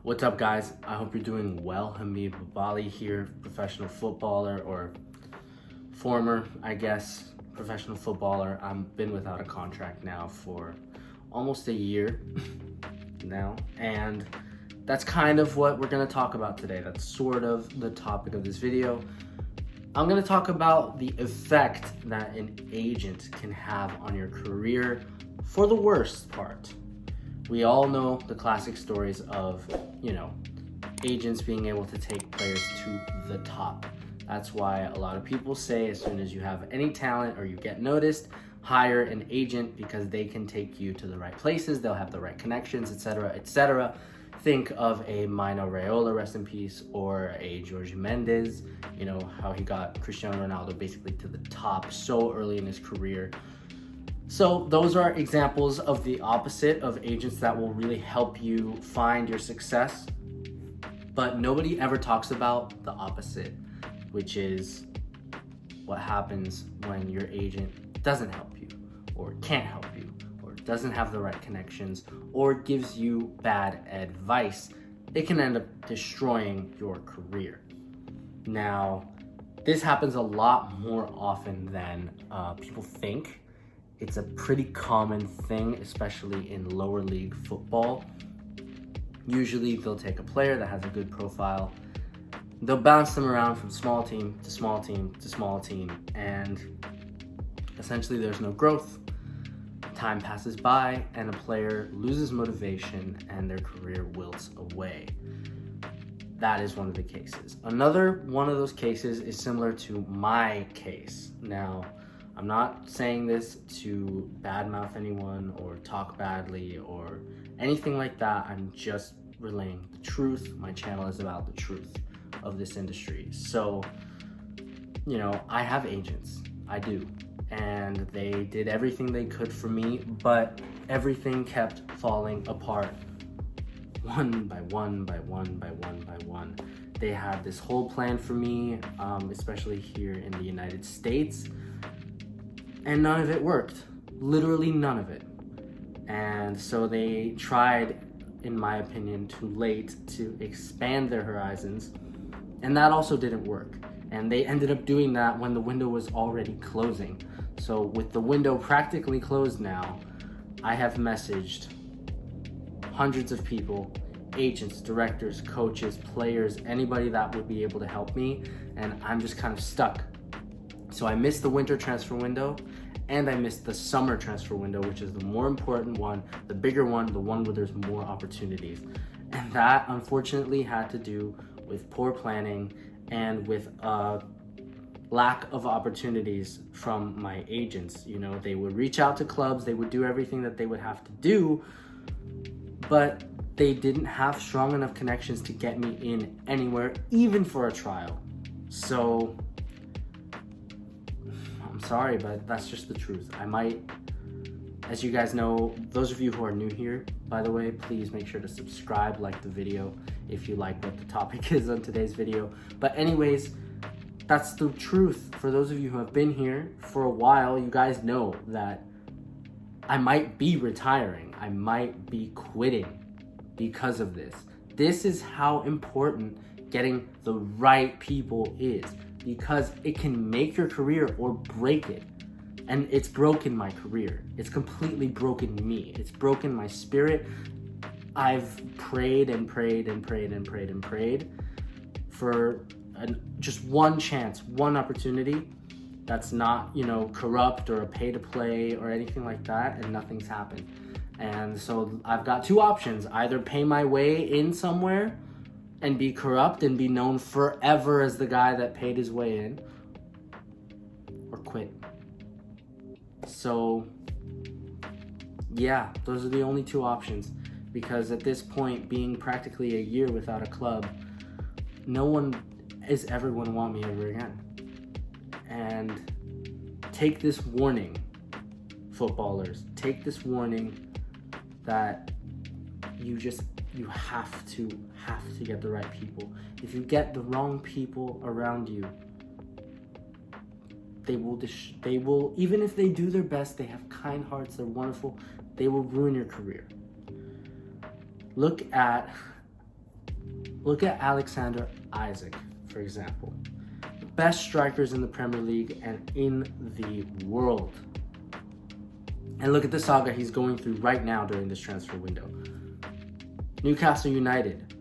What's up, guys? I hope you're doing well. Hamid Babali here, professional footballer, or former, I guess, professional footballer. I've been without a contract now for almost a year now, and that's kind of what we're going to talk about today. That's sort of the topic of this video. I'm going to talk about the effect that an agent can have on your career for the worst part. We all know the classic stories of, agents being able to take players to the top. That's why a lot of people say as soon as you have any talent or you get noticed, hire an agent because they can take you to the right places, they'll have the right connections, etc., etc. Think of a Mino Raiola, rest in peace, or a Jorge Mendes, how he got Cristiano Ronaldo basically to the top so early in his career. So those are examples of the opposite of agents that will really help you find your success. But nobody ever talks about the opposite, which is what happens when your agent doesn't help you, or can't help you, or doesn't have the right connections, or gives you bad advice. It can end up destroying your career. Now, this happens a lot more often than people think. It's a pretty common thing, especially in lower league football. Usually they'll take a player that has a good profile, they'll bounce them around from small team to small team to small team, and essentially there's no growth. Time passes by and a player loses motivation and their career wilts away. That is one of the cases. Another one of those cases is similar to my case. Now, I'm not saying this to badmouth anyone or talk badly or anything like that. I'm just relaying the truth. My channel is about the truth of this industry. So, I have agents. I do. And they did everything they could for me, but everything kept falling apart. One by one by one by one by one. They had this whole plan for me, especially here in the United States. And none of it worked. Literally none of it. And so they tried, in my opinion, too late to expand their horizons. And that also didn't work. And they ended up doing that when the window was already closing. So with the window practically closed now, I have messaged hundreds of people, agents, directors, coaches, players, anybody that would be able to help me. And I'm just kind of stuck. So I missed the winter transfer window and I missed the summer transfer window, which is the more important one, the bigger one, the one where there's more opportunities. And that unfortunately had to do with poor planning and with lack of opportunities from my agents. They would reach out to clubs, they would do everything that they would have to do, but they didn't have strong enough connections to get me in anywhere, even for a trial. So I'm sorry, but that's just the truth. I might, as you guys know, those of you who are new here, by the way, please make sure to subscribe, like the video if you like what the topic is on today's video. But anyways, that's the truth. For those of you who have been here for a while, you guys know that I might be retiring. I might be quitting because of this. This is how important getting the right people is, because it can make your career or break it. And it's broken my career. It's completely broken me. It's broken my spirit. I've prayed and prayed and prayed and prayed and prayed for just one chance, one opportunity that's not, corrupt or a pay to play or anything like that, and nothing's happened. And so I've got two options: either pay my way in somewhere and be corrupt and be known forever as the guy that paid his way in, or quit. So yeah, those are the only two options, because at this point, being practically a year without a club, no one is ever going to want me ever again. And take this warning, footballers, take this warning that you have to get the right people. If you get the wrong people around you, they will, even if they do their best, they have kind hearts, they're wonderful, they will ruin your career. Look at Look at Alexander Isak, for example. Best strikers in the Premier League and in the world. And look at the saga he's going through right now during this transfer window. Newcastle United.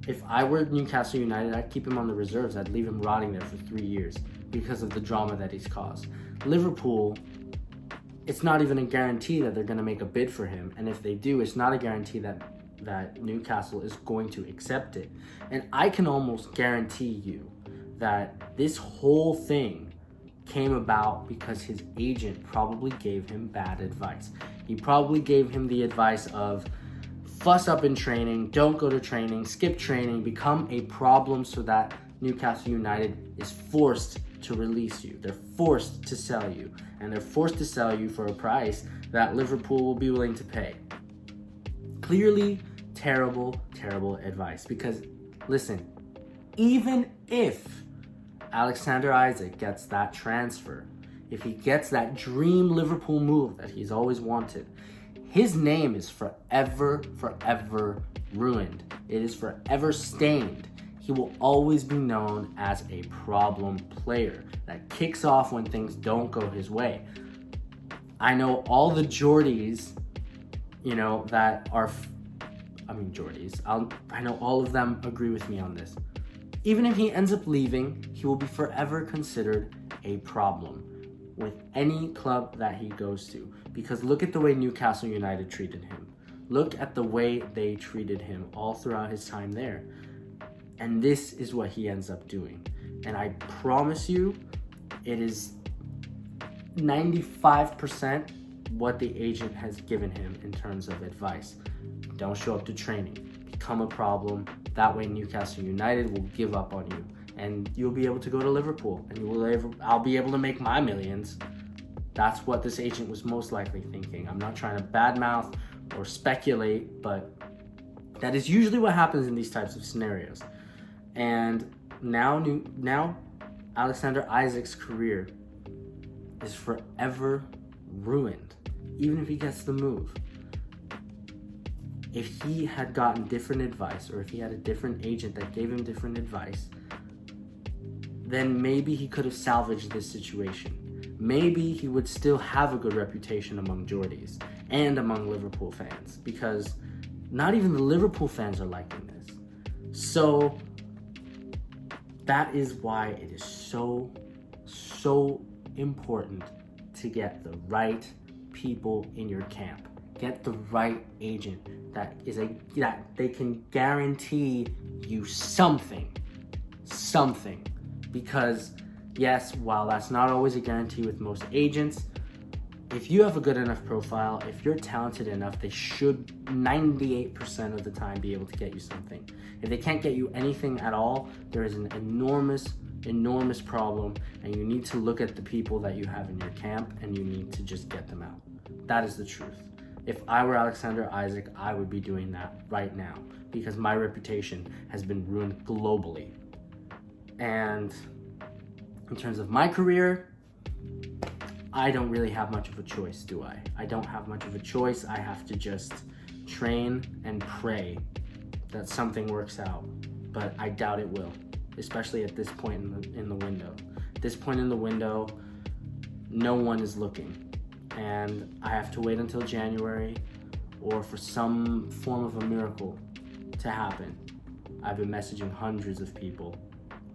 If I were Newcastle United, I'd keep him on the reserves. I'd leave him rotting there for 3 years because of the drama that he's caused. Liverpool, it's not even a guarantee that they're going to make a bid for him. And if they do, it's not a guarantee that Newcastle is going to accept it. And I can almost guarantee you that this whole thing came about because his agent probably gave him bad advice. He probably gave him the advice of fuss up in training, don't go to training, skip training, become a problem so that Newcastle United is forced to release you. They're forced to sell you, and they're forced to sell you for a price that Liverpool will be willing to pay. Clearly, terrible, terrible advice. Because, listen, even if Alexander Isak gets that transfer, if he gets that dream Liverpool move that he's always wanted, his name is forever, forever ruined. It is forever stained. He will always be known as a problem player that kicks off when things don't go his way. I know all the Geordies, that are, Geordies. I know all of them agree with me on this. Even if he ends up leaving, he will be forever considered a problem with any club that he goes to. Because look at the way Newcastle United treated him. Look at the way they treated him all throughout his time there. And this is what he ends up doing. And I promise you, it is 95% what the agent has given him in terms of advice. Don't show up to training. Become a problem. That way Newcastle United will give up on you. And you'll be able to go to Liverpool. And I'll be able to make my millions. That's what this agent was most likely thinking. I'm not trying to badmouth or speculate, but that is usually what happens in these types of scenarios. And now Alexander Isak's career is forever ruined, even if he gets the move. If he had gotten different advice, or if he had a different agent that gave him different advice, then maybe he could have salvaged this situation. Maybe he would still have a good reputation among Geordies and among Liverpool fans, because not even the Liverpool fans are liking this. So that is why it is so important to get the right people in your camp. Get the right agent that they can guarantee you something. Because yes, while that's not always a guarantee with most agents, if you have a good enough profile, if you're talented enough, they should 98% of the time be able to get you something. If they can't get you anything at all, there is an enormous problem, and you need to look at the people that you have in your camp and you need to just get them out. That is the truth. If I were Alexander Isak, I would be doing that right now because my reputation has been ruined globally. And in terms of my career, I don't really have much of a choice, do I? I don't have much of a choice. I have to just train and pray that something works out. But I doubt it will, especially at this point in the window. At this point in the window, no one is looking. And I have to wait until January or for some form of a miracle to happen. I've been messaging hundreds of people,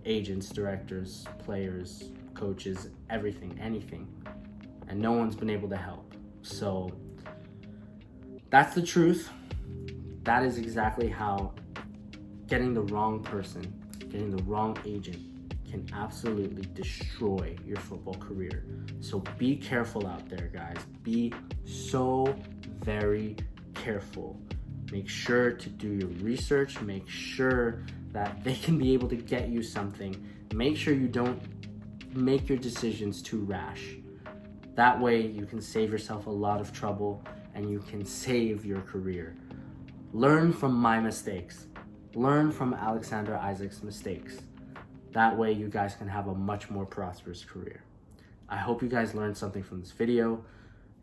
agents, directors, players, coaches, everything, anything. And no one's been able to help. So that's the truth. That is exactly how getting the wrong person, getting the wrong agent can absolutely destroy your football career. So be careful out there, guys. Be so very careful. Make sure to do your research. Make sure that they can be able to get you something. Make sure you don't make your decisions too rash. That way you can save yourself a lot of trouble and you can save your career. Learn from my mistakes. Learn from Alexander Isak's mistakes. That way you guys can have a much more prosperous career. I hope you guys learned something from this video.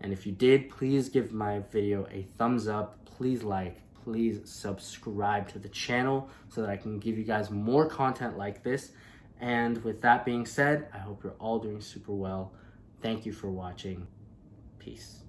And if you did, please give my video a thumbs up. Please like, please subscribe to the channel so that I can give you guys more content like this. And with that being said, I hope you're all doing super well. Thank you for watching. Peace.